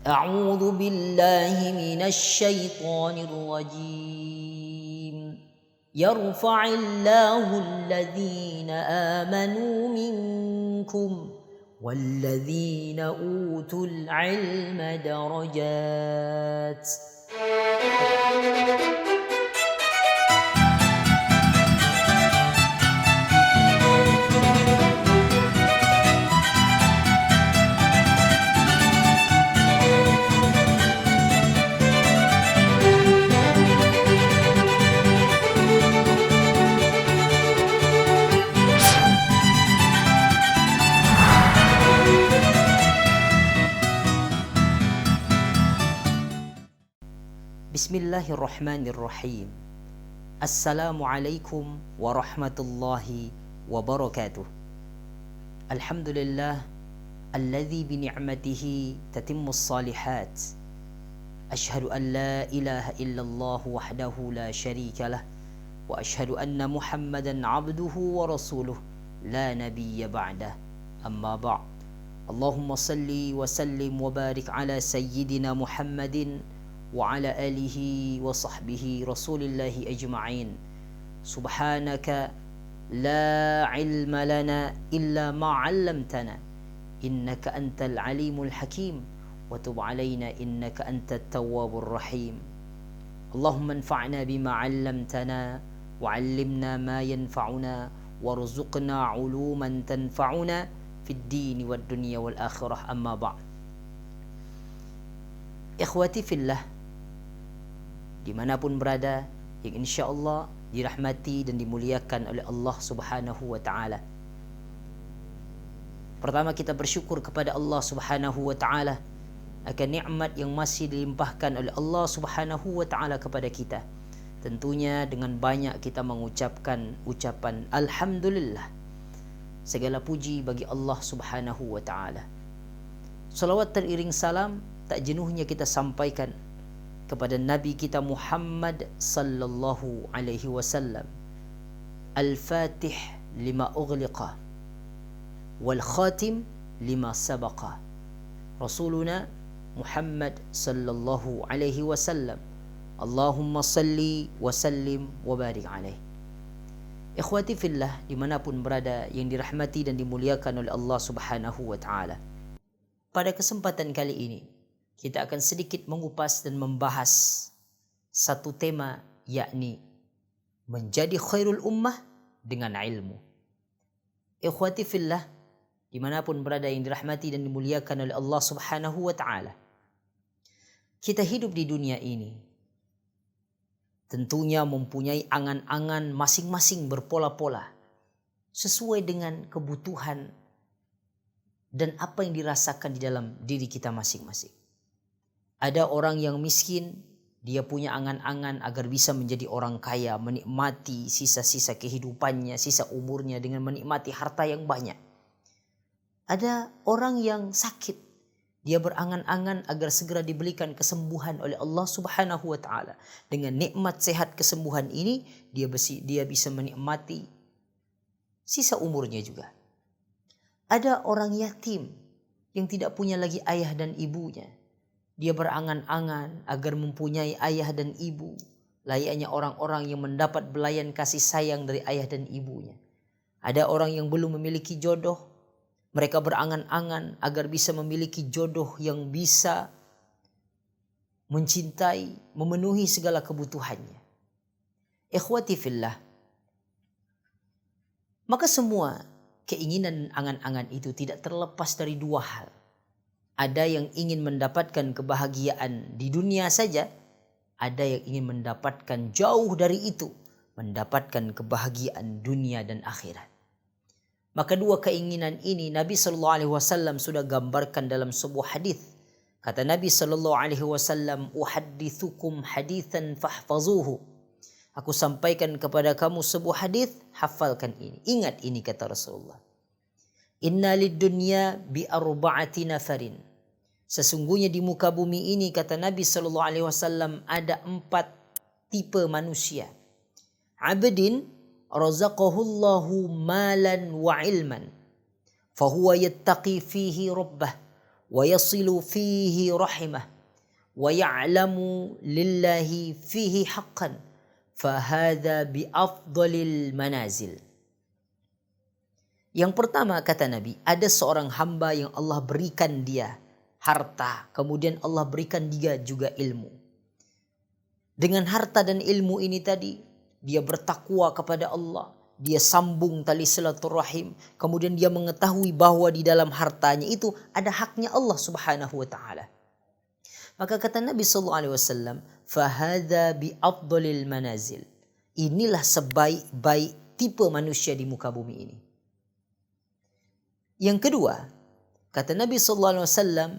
أعوذ بالله من الشيطان الرجيم يرفع الله الذين آمنوا منكم والذين أوتوا العلم درجات. Bismillahirrahmanirrahim. Assalamualaikum warahmatullahi wabarakatuh. Alhamdulillah alladzi bi ni'matihi tatimmus salihat. Ashhadu an la ilaha illallah wahdahu la syarika lah wa ashhadu anna Muhammadan abduhu wa rasuluh la nabiyya ba'dah. Amma ba'd. Allahumma salli wa sallim wa barik ala sayyidina Muhammadin wa ala alihi wa sahbihi rasulillahi ajma'in. Subhanaka la ilma lana illa ma 'allamtana innaka antal alimul hakim wa tub 'alaina innaka antat tawwabur rahim. Allahumma anfa'na bima 'allamtana wa 'allimna ma yanfa'una warzuqna 'uluman tanfa'una fid dini wad dunya wal akhirah. Amma ba'd. Ikhwati fillah, dimanapun berada, yang insyaAllah dirahmati dan dimuliakan oleh Allah subhanahu wa ta'ala. Pertama, kita bersyukur kepada Allah subhanahu wa ta'ala akan nikmat yang masih dilimpahkan oleh Allah subhanahu wa ta'ala kepada kita. Tentunya dengan banyak kita mengucapkan ucapan Alhamdulillah. Segala puji bagi Allah subhanahu wa ta'ala. Salawat teriring salam tak jenuhnya kita sampaikan kepada Nabi kita Muhammad sallallahu alaihi wasallam, Al-Fatih lima ughliqa wal khatim lima sabaqa, Rasuluna Muhammad sallallahu alaihi wasallam. Allahumma salli wa sallim wa barik alaihi. Ikhwati fillah, dimanapun berada yang dirahmati dan dimuliakan oleh Allah subhanahu wa ta'ala. Pada kesempatan kali ini kita akan sedikit mengupas dan membahas satu tema, yakni menjadi khairul ummah dengan ilmu. Ikhwati fillah, dimanapun berada yang dirahmati dan dimuliakan oleh Allah subhanahu wa ta'ala. Kita hidup di dunia ini tentunya mempunyai angan-angan masing-masing berpola-pola sesuai dengan kebutuhan dan apa yang dirasakan di dalam diri kita masing-masing. Ada orang yang miskin, dia punya angan-angan agar bisa menjadi orang kaya, menikmati sisa-sisa kehidupannya, sisa umurnya dengan menikmati harta yang banyak. Ada orang yang sakit, dia berangan-angan agar segera diberikan kesembuhan oleh Allah subhanahu wa ta'ala. Dengan nikmat sehat kesembuhan ini, dia bisa menikmati sisa umurnya juga. Ada orang yatim yang tidak punya lagi ayah dan ibunya. Dia berangan-angan agar mempunyai ayah dan ibu, layaknya orang-orang yang mendapat belayan kasih sayang dari ayah dan ibunya. Ada orang yang belum memiliki jodoh, mereka berangan-angan agar bisa memiliki jodoh yang bisa mencintai, memenuhi segala kebutuhannya. Ikhwati fillah, maka semua keinginan dan angan-angan itu tidak terlepas dari dua hal. Ada yang ingin mendapatkan kebahagiaan di dunia saja, ada yang ingin mendapatkan jauh dari itu, mendapatkan kebahagiaan dunia dan akhirat. Maka dua keinginan ini Nabi sallallahu alaihi wasallam sudah gambarkan dalam sebuah hadis. Kata Nabi sallallahu alaihi wasallam, "Uhadditsukum haditsan fahfazuhu." Aku sampaikan kepada kamu sebuah hadis, hafalkan ini. Ingat ini, kata Rasulullah. Inna lid dunya bi arba'ati nafarin. Sesungguhnya di muka bumi ini, kata Nabi sallallahu alaihi wasallam, ada 4 tipe manusia. Abdin razaqahullahu malan wa ilman fahuwa yattaqi fihi rabbah wa yasilu fihi rahimah wa ya'lamu lillahi fihi haqqan fahadha bi afdalil manazil. Yang pertama kata Nabi, ada seorang hamba yang Allah berikan dia harta, kemudian Allah berikan dia juga ilmu. Dengan harta dan ilmu ini tadi, dia bertakwa kepada Allah, dia sambung tali silaturahim, kemudian dia mengetahui bahwa di dalam hartanya itu ada haknya Allah Subhanahu wa taala. Maka kata Nabi sallallahu alaihi wasallam, "Fahadha bi afdalil manazil." Inilah sebaik-baik tipe manusia di muka bumi ini. Yang kedua, kata Nabi sallallahu alaihi wasallam,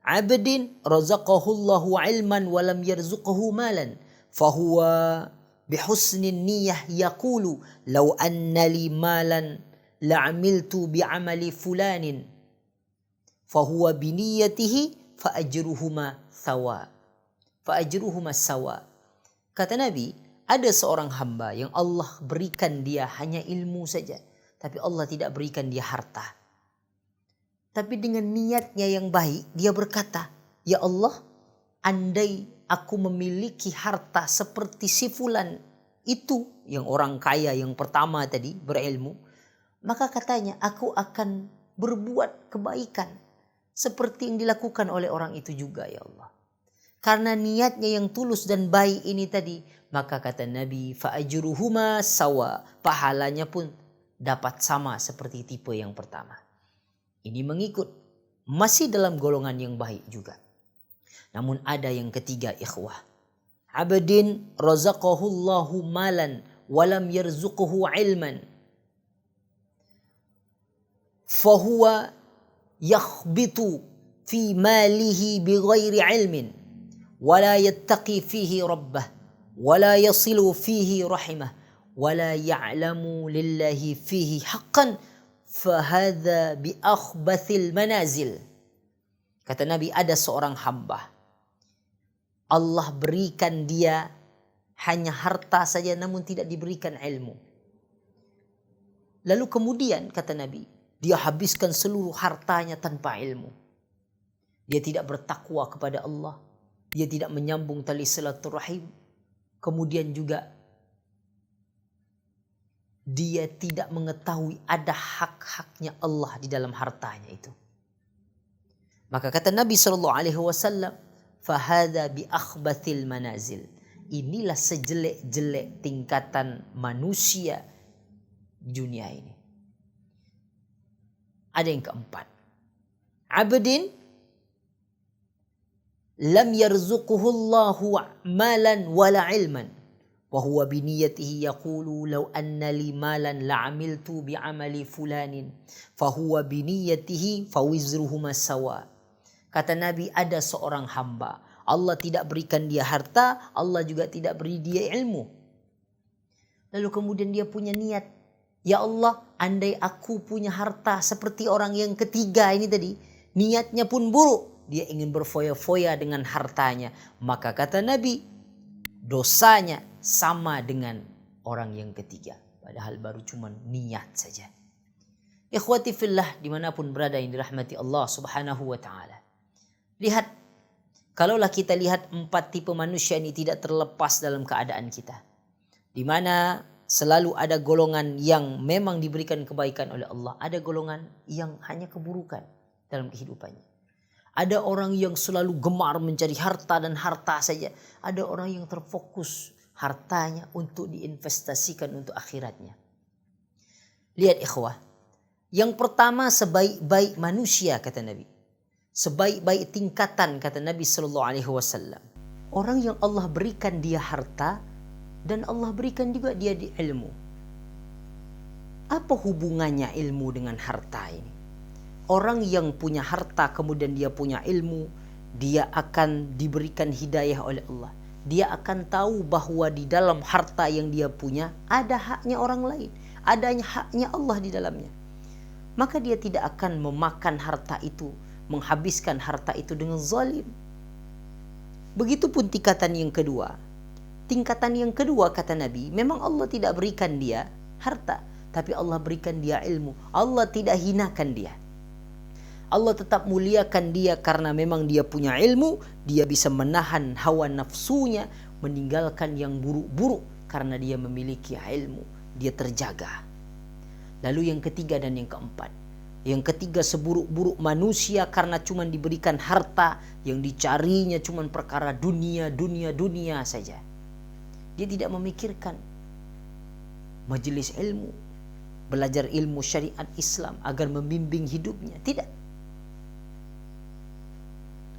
"Abdin razaqahu Allahu ilman wa lam yarzuqhu malan, fahuwa bihusnin niyyah yaqulu law anna li malan la'amiltu bi'amali fulanin fahuwa biniyatihi fa ajruhuma sawa." Kata Nabi, ada seorang hamba yang Allah berikan dia hanya ilmu saja, tapi Allah tidak berikan dia harta. Tapi dengan niatnya yang baik, dia berkata, "Ya Allah, andai aku memiliki harta seperti si fulan itu," yang orang kaya yang pertama tadi berilmu, maka katanya aku akan berbuat kebaikan seperti yang dilakukan oleh orang itu juga, ya Allah. Karena niatnya yang tulus dan baik ini tadi, maka kata Nabi, fa ajruhuma sawa, pahalanya pun dapat sama seperti tipe yang pertama. Ini mengikut, masih dalam golongan yang baik juga. Namun ada yang ketiga, ikhwah. Abdin razaqahu Allahu malan walam yarzuquhu ilman, fahuwa yakhbitu fi malihi bighairi ilmin wala yattaqi fihi rabbah wala yasilu fihi rahimah wala ya'lamu lillahi fihi haqqan fahadha bi akhbathil manazil. Kata Nabi, ada seorang hamba, Allah berikan dia hanya harta saja namun tidak diberikan ilmu. Lalu kemudian kata Nabi, dia habiskan seluruh hartanya tanpa ilmu. Dia tidak bertakwa kepada Allah, dia tidak menyambung tali silaturahim, kemudian juga dia tidak mengetahui ada hak-haknya Allah di dalam hartanya itu. Maka kata Nabi SAW, "Fahadha bi akhbathil manazil." Inilah sejelek-jelek tingkatan manusia di dunia ini. Ada yang keempat. Abdin lam yarzuquhu Allahu malan wala ilman, wa huwa biniyatihi yaqulu law anna li malan la'amiltu bi'amali fulanin fahuwa biniyatihi fawizruhuma sawa. Kata Nabi, ada seorang hamba, Allah tidak berikan dia harta, Allah juga tidak beri dia ilmu. Lalu kemudian dia punya niat, ya Allah, andai aku punya harta seperti orang yang ketiga ini tadi, niatnya pun buruk, dia ingin berfoya-foya dengan hartanya, maka kata Nabi, dosanya sama dengan orang yang ketiga, padahal baru cuma niat saja. Ikhwati fillah, dimanapun berada yang dirahmati Allah Subhanahu wa ta'ala, lihat, kalaulah kita lihat 4 tipe manusia ini tidak terlepas dalam keadaan kita, di mana selalu ada golongan yang memang diberikan kebaikan oleh Allah, ada golongan yang hanya keburukan dalam kehidupannya. Ada orang yang selalu gemar mencari harta dan harta saja. Ada orang yang terfokus hartanya untuk diinvestasikan untuk akhiratnya. Lihat ikhwah. Yang pertama, sebaik-baik manusia kata Nabi. Sebaik-baik tingkatan kata Nabi SAW. Orang yang Allah berikan dia harta dan Allah berikan juga dia di ilmu. Apa hubungannya ilmu dengan harta ini? Orang yang punya harta kemudian dia punya ilmu, dia akan diberikan hidayah oleh Allah. Dia akan tahu bahwa di dalam harta yang dia punya ada haknya orang lain, adanya haknya Allah di dalamnya. Maka dia tidak akan memakan harta itu, menghabiskan harta itu dengan zalim. Begitupun tingkatan yang kedua. Tingkatan yang kedua kata Nabi, memang Allah tidak berikan dia harta, tapi Allah berikan dia ilmu. Allah tidak hinakan dia. Allah tetap muliakan dia karena memang dia punya ilmu, dia bisa menahan hawa nafsunya, meninggalkan yang buruk-buruk karena dia memiliki ilmu, dia terjaga. Lalu yang ketiga dan yang keempat. Yang ketiga, seburuk-buruk manusia karena cuma diberikan harta, yang dicarinya cuma perkara dunia saja. Dia tidak memikirkan majelis ilmu, belajar ilmu syariat Islam agar membimbing hidupnya. Tidak.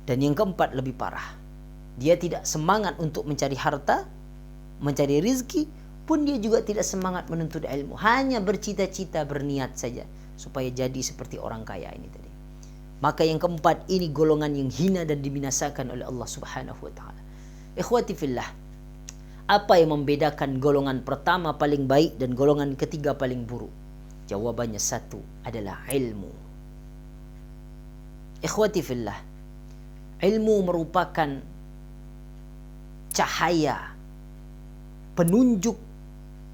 Dan yang keempat lebih parah. Dia tidak semangat untuk mencari harta, mencari rizki, pun dia juga tidak semangat menuntut ilmu. Hanya bercita-cita, berniat saja supaya jadi seperti orang kaya ini tadi. Maka yang keempat ini golongan yang hina dan dibinasakan oleh Allah Subhanahu wa taala. Ikhwati fillah, apa yang membedakan golongan pertama paling baik dan golongan ketiga paling buruk? Jawabannya satu, adalah ilmu. Ikhwati fillah, ilmu merupakan cahaya, penunjuk,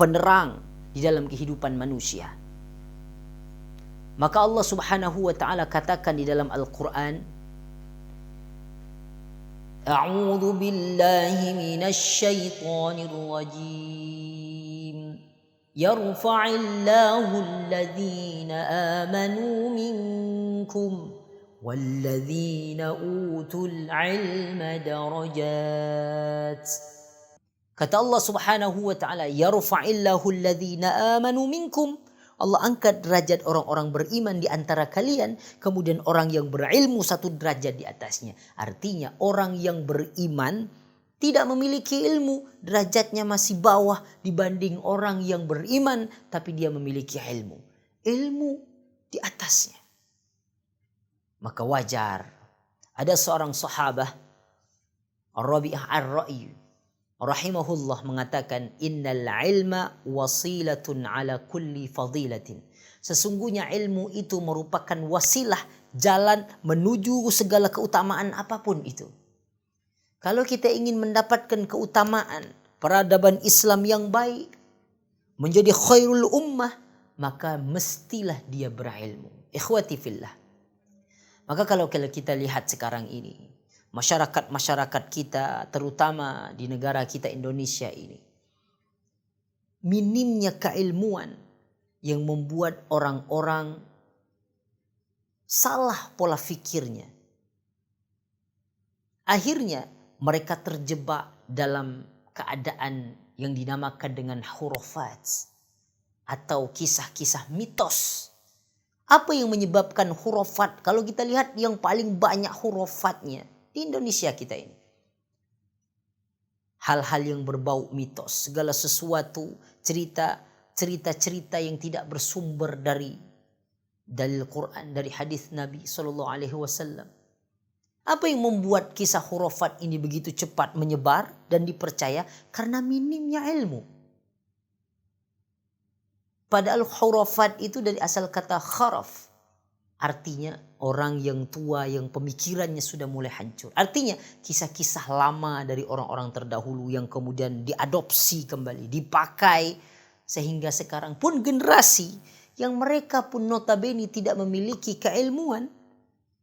penerang di dalam kehidupan manusia. Maka Allah Subhanahu wa taala katakan di dalam Al-Qur'an, A'udzu billahi minasy syaithanir rajim. Yarfa'illahu alladhina amanu minkum walladzina utul ilma darajat. Kata Allah Subhanahu wa taala, yarfa'illahu alladhina amanu minkum. Allah angkat derajat orang-orang beriman di antara kalian, kemudian orang yang berilmu satu derajat di atasnya. Artinya orang yang beriman tidak memiliki ilmu, derajatnya masih bawah dibanding orang yang beriman tapi dia memiliki ilmu. Ilmu di atasnya. Maka wajar ada seorang sahabah, Rabi'ah Ar-Ra'yi rahimahullah mengatakan, innal ilma wasilatun ala kulli fadilatin. Sesungguhnya ilmu itu merupakan wasilah, jalan menuju segala keutamaan apapun itu. Kalau kita ingin mendapatkan keutamaan, peradaban Islam yang baik, menjadi khairul ummah, maka mestilah dia berilmu. Ikhwati fillah. Maka kalau kita lihat sekarang ini, masyarakat kita, terutama di negara kita Indonesia ini, minimnya keilmuan yang membuat orang-orang salah pola fikirnya. Akhirnya mereka terjebak dalam keadaan yang dinamakan dengan khurafat atau kisah-kisah mitos. Apa yang menyebabkan khurafat? Kalau kita lihat yang paling banyak khurafatnya di Indonesia kita ini, hal-hal yang berbau mitos, segala sesuatu, cerita-cerita yang tidak bersumber dari dalil Quran, dari hadis Nabi SAW. Apa yang membuat kisah khurafat ini begitu cepat menyebar dan dipercaya? Karena minimnya ilmu. Padahal khurafat itu dari asal kata kharaf, artinya orang yang tua yang pemikirannya sudah mulai hancur. Artinya kisah-kisah lama dari orang-orang terdahulu yang kemudian diadopsi kembali, dipakai, sehingga sekarang pun generasi yang mereka pun notabene tidak memiliki keilmuan,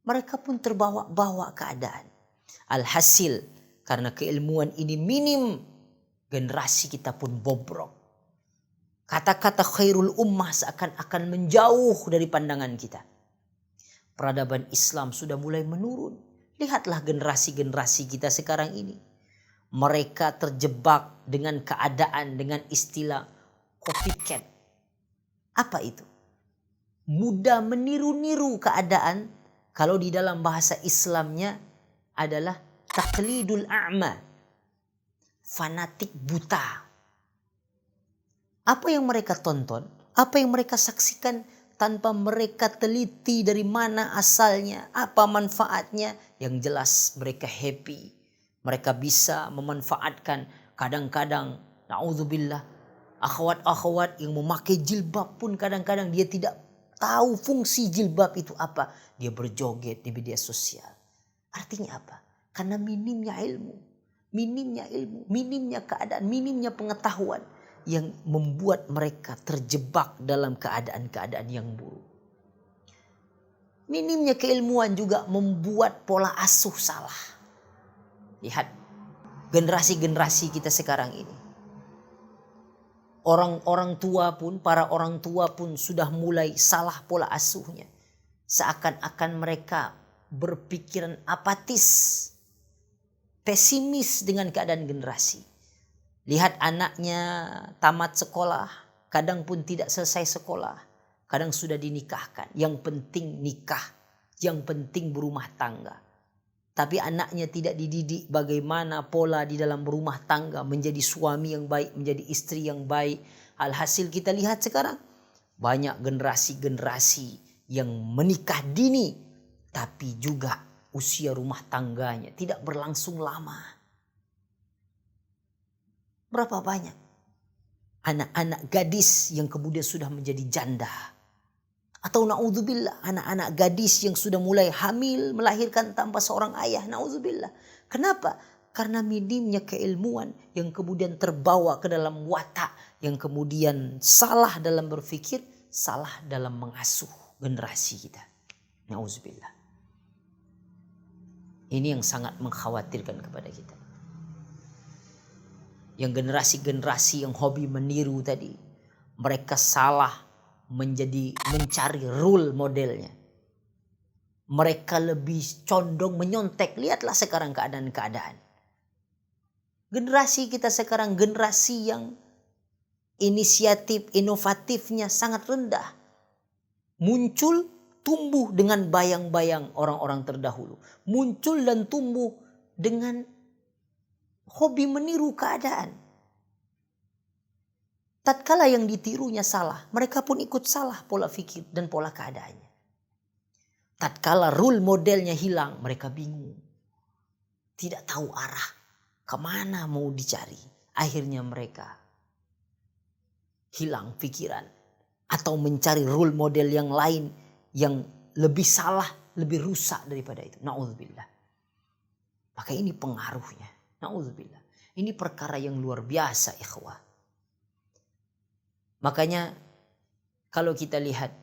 mereka pun terbawa-bawa keadaan. Alhasil karena keilmuan ini minim, generasi kita pun bobrok. Kata-kata khairul ummah seakan-akan menjauh dari pandangan kita. Peradaban Islam sudah mulai menurun. Lihatlah generasi-generasi kita sekarang ini. Mereka terjebak dengan keadaan, dengan istilah copycat. Apa itu? Mudah meniru-niru keadaan. Kalau di dalam bahasa Islamnya adalah taqlidul a'ma. Fanatik buta. Apa yang mereka tonton, apa yang mereka saksikan, tanpa mereka teliti dari mana asalnya, apa manfaatnya, yang jelas mereka happy. Mereka bisa memanfaatkan kadang-kadang, na'udzubillah, akhwat-akhwat yang memakai jilbab pun kadang-kadang dia tidak tahu fungsi jilbab itu apa. Dia berjoget di media sosial. Artinya apa? Karena minimnya ilmu, minimnya keadaan, minimnya pengetahuan yang membuat mereka terjebak dalam keadaan-keadaan yang buruk. Minimnya keilmuan juga membuat pola asuh salah. Lihat generasi-generasi kita sekarang ini. Orang-orang tua pun, para orang tua pun sudah mulai salah pola asuhnya. Seakan-akan mereka berpikiran apatis, pesimis dengan keadaan generasi. Lihat anaknya tamat sekolah, kadang pun tidak selesai sekolah, kadang sudah dinikahkan. Yang penting nikah, yang penting berumah tangga. Tapi anaknya tidak dididik bagaimana pola di dalam berumah tangga, menjadi suami yang baik, menjadi istri yang baik. Alhasil kita lihat sekarang banyak generasi-generasi yang menikah dini, tapi juga usia rumah tangganya tidak berlangsung lama. Berapa banyak anak-anak gadis yang kemudian sudah menjadi janda. Atau na'udzubillah, anak-anak gadis yang sudah mulai hamil, melahirkan tanpa seorang ayah. Na'udzubillah. Kenapa? Karena minimnya keilmuan yang kemudian terbawa ke dalam watak, yang kemudian salah dalam berpikir, salah dalam mengasuh generasi kita. Na'udzubillah. Ini yang sangat mengkhawatirkan kepada kita. Yang generasi-generasi yang hobi meniru tadi, mereka salah mencari role modelnya. Mereka lebih condong menyontek. Lihatlah sekarang keadaan-keadaan. Generasi kita sekarang generasi yang inisiatif, inovatifnya sangat rendah. Muncul, tumbuh dengan bayang-bayang orang-orang terdahulu. Muncul dan tumbuh dengan hobi meniru keadaan. Tatkala yang ditirunya salah, mereka pun ikut salah pola fikir dan pola keadaannya. Tatkala role modelnya hilang, mereka bingung. Tidak tahu arah, kemana mau dicari. Akhirnya mereka hilang pikiran. Atau mencari role model yang lain yang lebih salah, lebih rusak daripada itu. Na'udzubillah. Maka ini pengaruhnya. Na'udzubillah. Ini perkara yang luar biasa, ikhwah. Makanya kalau kita lihat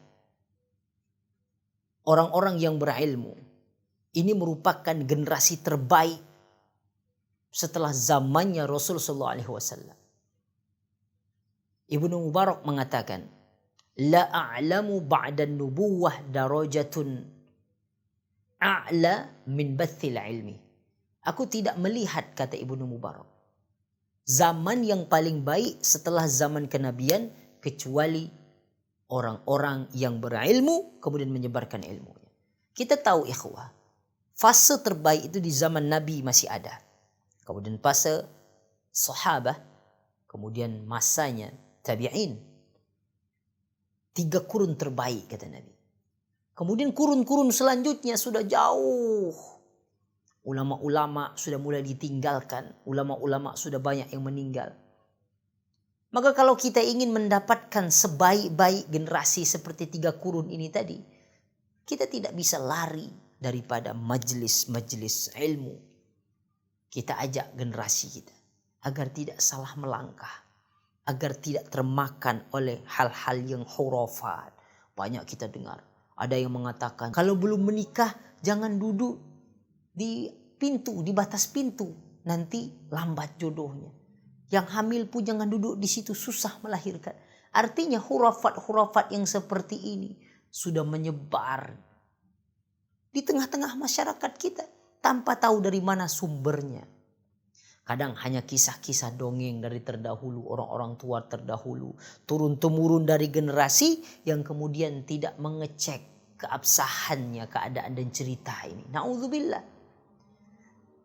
orang-orang yang berilmu, ini merupakan generasi terbaik setelah zamannya Rasul sallallahu alaihi wasallam. Ibnu Mubarak mengatakan, la a'lamu ba'da nubuwah darajatun a'la min bathil ilmi. Aku tidak melihat, kata Ibnu Mubarak, zaman yang paling baik setelah zaman kenabian kecuali orang-orang yang berilmu kemudian menyebarkan ilmunya. Kita tahu ikhwah, fase terbaik itu di zaman Nabi masih ada. Kemudian fase sahabah, kemudian masanya tabi'in. 3 kurun terbaik kata Nabi. Kemudian kurun-kurun selanjutnya sudah jauh. Ulama-ulama sudah mulai ditinggalkan. Ulama-ulama sudah banyak yang meninggal. Maka kalau kita ingin mendapatkan sebaik-baik generasi seperti 3 kurun ini tadi, kita tidak bisa lari daripada majelis-majelis ilmu. Kita ajak generasi kita agar tidak salah melangkah, agar tidak termakan oleh hal-hal yang khurafat. Banyak kita dengar, ada yang mengatakan kalau belum menikah jangan duduk di pintu, di batas pintu, nanti lambat jodohnya. Yang hamil pun jangan duduk di situ, susah melahirkan. Artinya hurafat-hurafat yang seperti ini sudah menyebar di tengah-tengah masyarakat kita tanpa tahu dari mana sumbernya. Kadang hanya kisah-kisah dongeng dari terdahulu, orang-orang tua terdahulu, turun-temurun dari generasi yang kemudian tidak mengecek keabsahannya keadaan dan cerita ini. Na'udzubillah.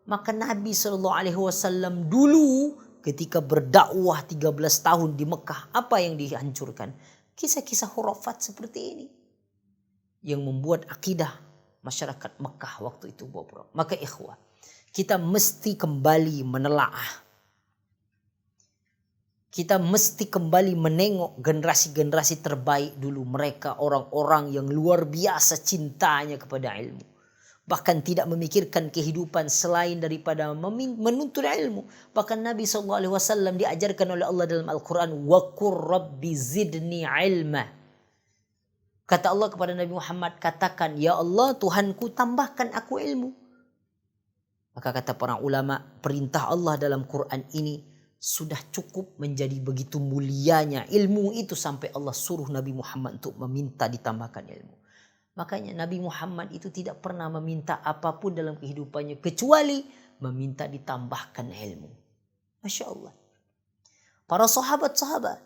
Maka Nabi SAW dulu ketika berdakwah 13 tahun di Mekah, apa yang dihancurkan? Kisah-kisah khurafat seperti ini yang membuat akidah masyarakat Mekah waktu itu bobrok. Maka ikhwah, kita mesti kembali menelaah. Kita mesti kembali menengok generasi-generasi terbaik dulu. Mereka orang-orang yang luar biasa cintanya kepada ilmu. Bahkan tidak memikirkan kehidupan selain daripada menuntut ilmu. Bahkan Nabi SAW diajarkan oleh Allah dalam Al-Quran, wa qur rabbi zidni ilma. Kata Allah kepada Nabi Muhammad, katakan, ya Allah Tuhanku tambahkan aku ilmu. Maka kata para ulama, perintah Allah dalam Quran ini sudah cukup menjadi begitu mulianya ilmu itu sampai Allah suruh Nabi Muhammad untuk meminta ditambahkan ilmu. Makanya Nabi Muhammad itu tidak pernah meminta apapun dalam kehidupannya kecuali meminta ditambahkan ilmu. Masya Allah. Para sahabat-sahabat,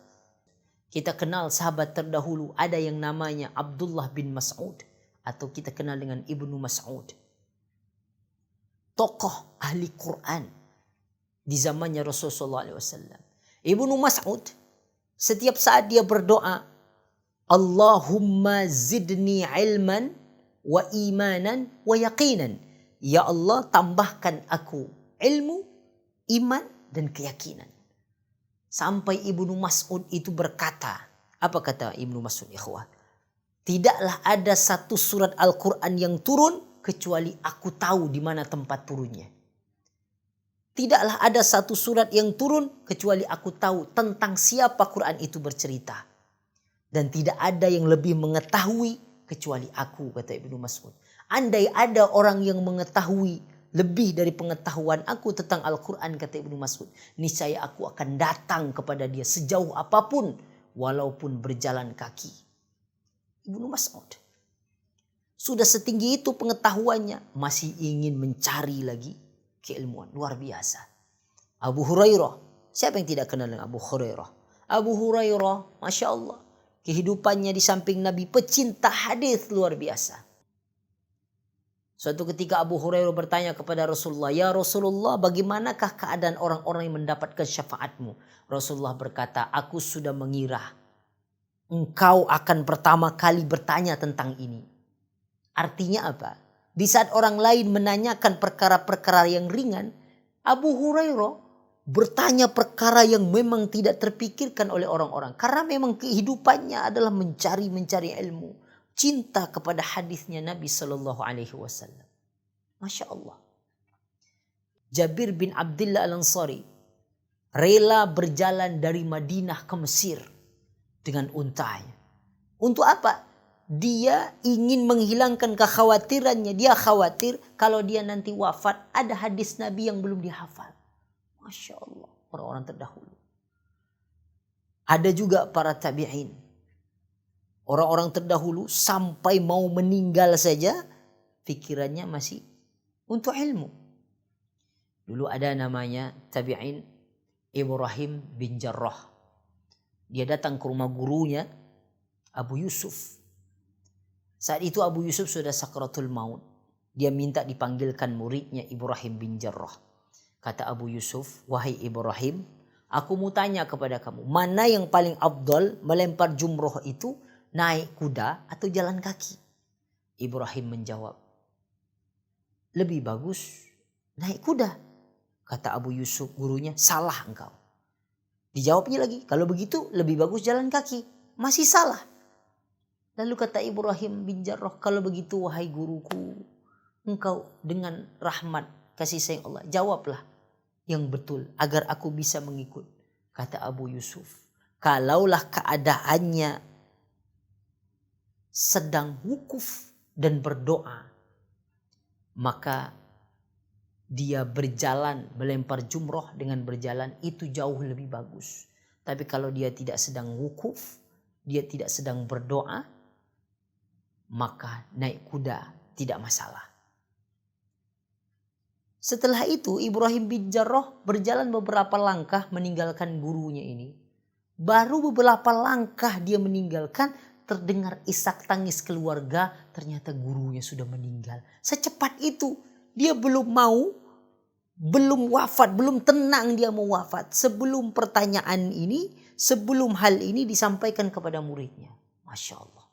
kita kenal sahabat terdahulu, ada yang namanya Abdullah bin Mas'ud atau kita kenal dengan Ibnu Mas'ud. Tokoh ahli Quran di zamannya Rasulullah SAW. Ibnu Mas'ud setiap saat dia berdoa, Allahumma zidni ilman wa imanan wa yaqinan. Ya Allah tambahkan aku ilmu, iman dan keyakinan. Sampai Ibnu Mas'ud itu berkata, apa kata Ibnu Mas'ud ikhwah? Tidaklah ada satu surat Al-Quran yang turun kecuali aku tahu di mana tempat turunnya. Tidaklah ada satu surat yang turun kecuali aku tahu tentang siapa Quran itu bercerita. Dan tidak ada yang lebih mengetahui kecuali aku, kata Ibnu Mas'ud. Andai ada orang yang mengetahui lebih dari pengetahuan aku tentang Al-Quran, kata Ibnu Mas'ud, niscaya aku akan datang kepada dia sejauh apapun walaupun berjalan kaki. Ibnu Mas'ud sudah setinggi itu pengetahuannya, masih ingin mencari lagi keilmuan. Luar biasa. Abu Hurairah, siapa yang tidak kenal dengan Abu Hurairah? Abu Hurairah, Masya Allah, kehidupannya di samping Nabi, pecinta hadis luar biasa. Suatu ketika Abu Hurairah bertanya kepada Rasulullah, ya Rasulullah, bagaimanakah keadaan orang-orang yang mendapatkan syafaatmu? Rasulullah berkata, aku sudah mengira engkau akan pertama kali bertanya tentang ini. Artinya apa? Di saat orang lain menanyakan perkara-perkara yang ringan, Abu Hurairah bertanya perkara yang memang tidak terpikirkan oleh orang-orang. Karena memang kehidupannya adalah mencari ilmu. Cinta kepada hadisnya Nabi Sallallahu Alaihi Wasallam. Masya Allah. Jabir bin Abdullah Al-Ansari rela berjalan dari Madinah ke Mesir dengan untanya. Untuk apa? Dia ingin menghilangkan kekhawatirannya. Dia khawatir kalau dia nanti wafat ada hadis Nabi yang belum dihafal. Masya Allah, orang-orang terdahulu. Ada juga para tabi'in. Orang-orang terdahulu sampai mau meninggal saja pikirannya masih untuk ilmu. Dulu ada namanya tabi'in Ibrahim bin Jarrah. Dia datang ke rumah gurunya Abu Yusuf. Saat itu Abu Yusuf sudah sakratul maut. Dia minta dipanggilkan muridnya Ibrahim bin Jarrah. Kata Abu Yusuf, wahai Ibrahim, aku mau tanya kepada kamu, mana yang paling afdal melempar jumroh itu, naik kuda atau jalan kaki? Ibrahim menjawab, lebih bagus naik kuda. Kata Abu Yusuf gurunya, salah engkau. Dijawabnya lagi, kalau begitu lebih bagus jalan kaki. Masih salah. Lalu kata Ibrahim bin Jarrah, kalau begitu wahai guruku, engkau dengan rahmat kasih sayang Allah, jawablah yang betul agar aku bisa mengikut. Kata Abu Yusuf, kalaulah keadaannya sedang wukuf dan berdoa, maka dia berjalan melempar jumroh dengan berjalan itu jauh lebih bagus. Tapi kalau dia tidak sedang wukuf, dia tidak sedang berdoa, maka naik kuda tidak masalah. Setelah itu Ibrahim bin Jarrah berjalan beberapa langkah meninggalkan gurunya ini. Baru beberapa langkah dia meninggalkan, terdengar isak tangis keluarga, ternyata gurunya sudah meninggal. Secepat itu dia belum wafat, belum tenang dia mau wafat. Sebelum pertanyaan ini, sebelum hal ini disampaikan kepada muridnya. Masya Allah.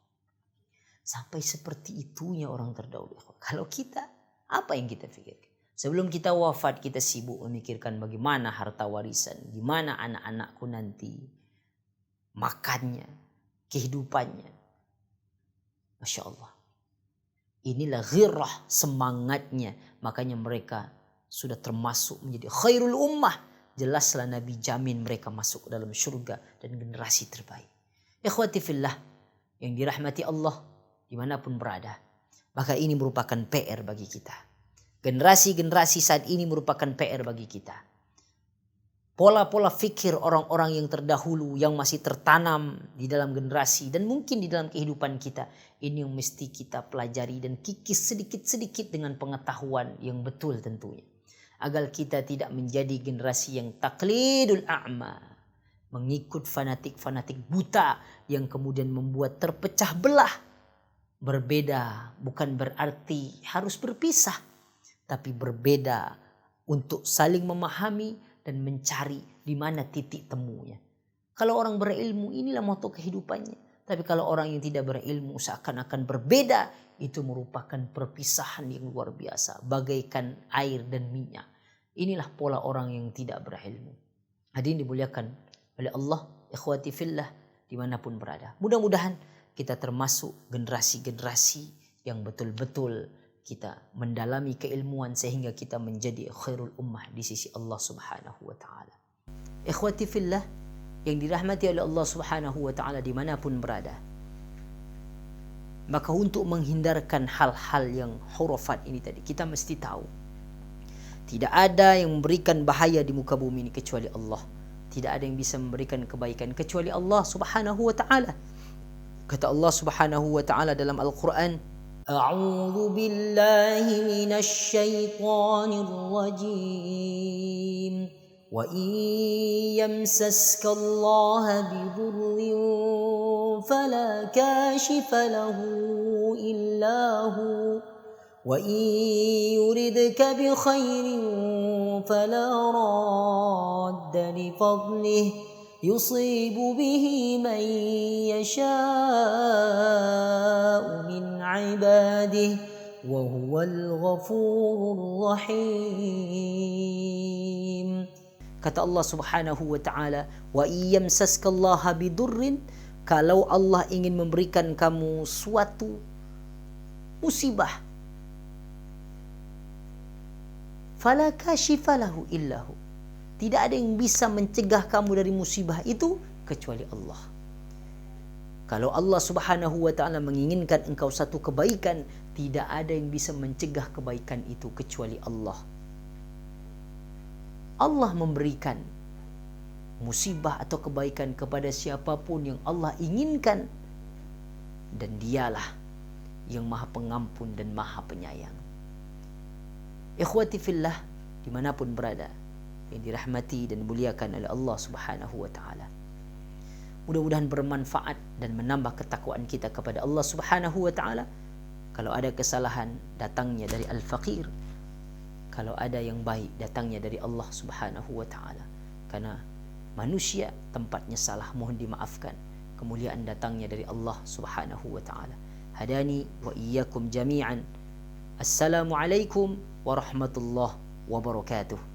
Sampai seperti itunya orang terdahulu. Kalau kita, apa yang kita pikirkan? Sebelum kita wafat, kita sibuk memikirkan bagaimana harta warisan, gimana anak-anakku nanti, makannya, kehidupannya. Masya Allah. Inilah ghirah, semangatnya. Makanya mereka sudah termasuk menjadi khairul ummah. Jelaslah Nabi jamin mereka masuk ke dalam surga dan generasi terbaik. Ikhwati fillah, yang dirahmati Allah dimanapun berada. Maka ini merupakan PR bagi kita. Generasi-generasi saat ini merupakan PR bagi kita. Pola-pola fikir orang-orang yang terdahulu yang masih tertanam di dalam generasi dan mungkin di dalam kehidupan kita. Ini yang mesti kita pelajari dan kikis sedikit-sedikit dengan pengetahuan yang betul tentunya. Agar kita tidak menjadi generasi yang taklidul a'ma. Mengikut fanatik-fanatik buta yang kemudian membuat terpecah belah. Berbeda bukan berarti harus berpisah. Tapi berbeda untuk saling memahami dan mencari di mana titik temunya. Kalau orang berilmu inilah moto kehidupannya. Tapi kalau orang yang tidak berilmu seakan-akan berbeda. Itu merupakan perpisahan yang luar biasa. Bagaikan air dan minyak. Inilah pola orang yang tidak berilmu. Hadirin dimuliakan oleh Allah. Ikhwati fillah dimanapun berada. Mudah-mudahan kita termasuk generasi-generasi yang betul-betul kita mendalami keilmuan sehingga kita menjadi khairul ummah di sisi Allah Subhanahu wa taala. Ikhwati fillah yang dirahmati oleh Allah Subhanahu wa taala dimanapun berada. Maka untuk menghindarkan hal-hal yang hurufat ini tadi, kita mesti tahu tidak ada yang memberikan bahaya di muka bumi ini kecuali Allah. Tidak ada yang bisa memberikan kebaikan kecuali Allah Subhanahu wa taala. Kata Allah Subhanahu wa taala dalam Al-Qur'an, أعوذ بالله من الشيطان الرجيم وإن يمسسك الله بضر فلا كاشف له إلا هو وإن يردك بخير فلا راد لفضله يصيب به من يشاء من عباده وهو الغفور الرحيم. Kata Allah Subhanahu wa taala, wa iyamsaskallaha bidurrin, kalau Allah ingin memberikan kamu suatu musibah, fala kashifa lahu illahu, tidak ada yang bisa mencegah kamu dari musibah itu kecuali Allah. Kalau Allah Subhanahu wa taala menginginkan engkau satu kebaikan, tidak ada yang bisa mencegah kebaikan itu kecuali Allah. Allah memberikan musibah atau kebaikan kepada siapapun yang Allah inginkan, dan dialah yang Maha Pengampun dan Maha Penyayang. Ikhwati fillah dimanapun berada, yang dirahmati dan dimuliakan oleh Allah Subhanahu wa taala. Mudah-mudahan bermanfaat dan menambah ketakwaan kita kepada Allah Subhanahu wa taala. Kalau ada kesalahan, datangnya dari Al-Faqir. Kalau ada yang baik, datangnya dari Allah Subhanahu wa taala. Karena manusia tempatnya salah, mohon dimaafkan. Kemuliaan datangnya dari Allah Subhanahu wa taala. Hadani wa iyyakum jami'an. Assalamualaikum warahmatullahi wabarakatuh.